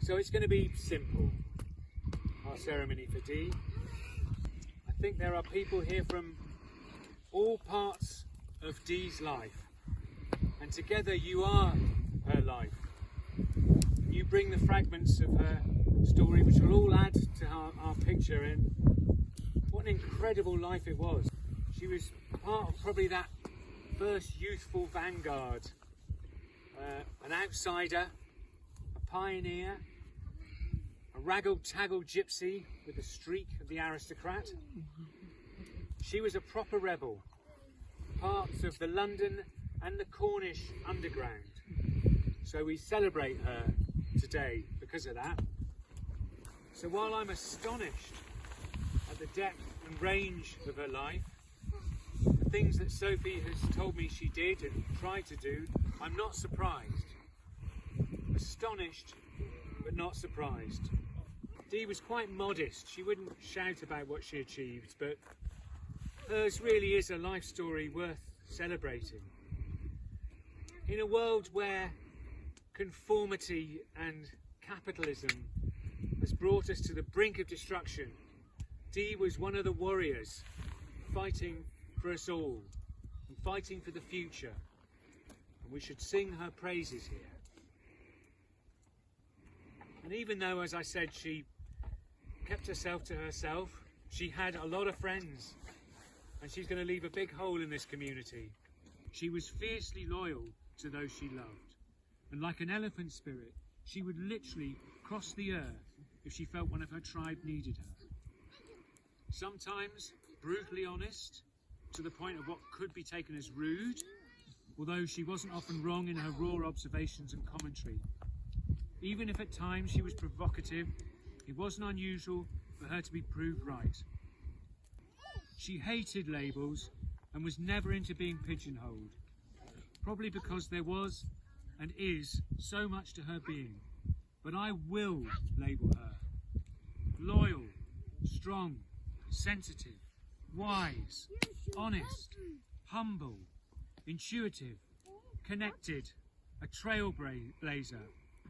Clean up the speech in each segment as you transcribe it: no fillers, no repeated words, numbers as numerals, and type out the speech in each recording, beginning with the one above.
So it's going to be simple, our ceremony for Dee. I think there are people here from all parts of Dee's life, and together you are her life. You bring the fragments of her story which will all add to our picture, and what an incredible life it was. She was part of probably that first youthful vanguard, an outsider, a pioneer, a raggle-taggle gypsy with the streak of the aristocrat. She was a proper rebel, part of the London and the Cornish underground. So we celebrate her today because of that. So while I'm astonished at the depth and range of her life, the things that Sophie has told me she did and tried to do, I'm not surprised. Astonished, but not surprised. Dee was quite modest. She wouldn't shout about what she achieved, but hers really is a life story worth celebrating. In a world where conformity and capitalism has brought us to the brink of destruction, Dee was one of the warriors fighting for us all and fighting for the future, and we should sing her praises here. And even though, as I said, she kept herself to herself, she had a lot of friends, and she's going to leave a big hole in this community. She was fiercely loyal to those she loved, and like an elephant spirit, she would literally cross the earth if she felt one of her tribe needed her. Sometimes brutally honest, to the point of what could be taken as rude, although she wasn't often wrong in her raw observations and commentary. Even if at times she was provocative, it wasn't unusual for her to be proved right. She hated labels and was never into being pigeonholed, probably because there was and is so much to her being. But I will label her loyal, strong, sensitive, wise, honest, humble, intuitive, connected, a trailblazer,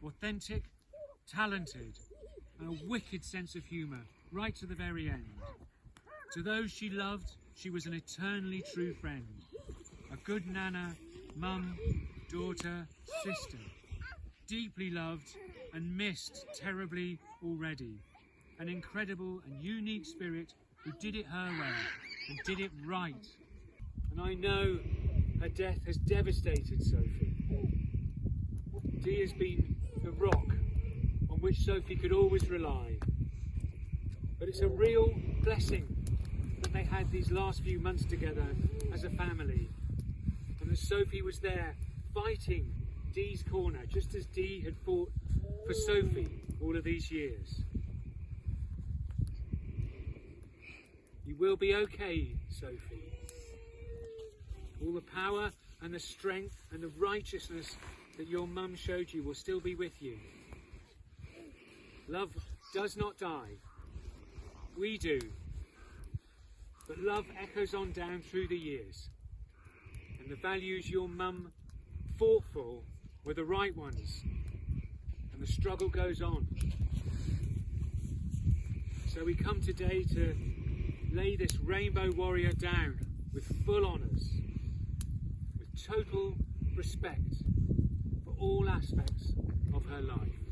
authentic, talented, and a wicked sense of humour right to the very end. To those she loved, she was an eternally true friend, a good nana, mum, daughter, sister, deeply loved and missed terribly already, an incredible and unique spirit who did it her way and did it right. And I know her death has devastated Sophie. Dee has been the rock on which Sophie could always rely. But it's a real blessing that they had these last few months together as a family, and that Sophie was there fighting Dee's corner, just as Dee had fought for Sophie all of these years. You will be okay, Sophie. All the power and the strength and the righteousness that your mum showed you will still be with you. Love does not die. We do. But love echoes on down through the years. And the values your mum fought for were the right ones. And the struggle goes on. So we come today to lay this rainbow warrior down with full honours, with total respect for all aspects of her life.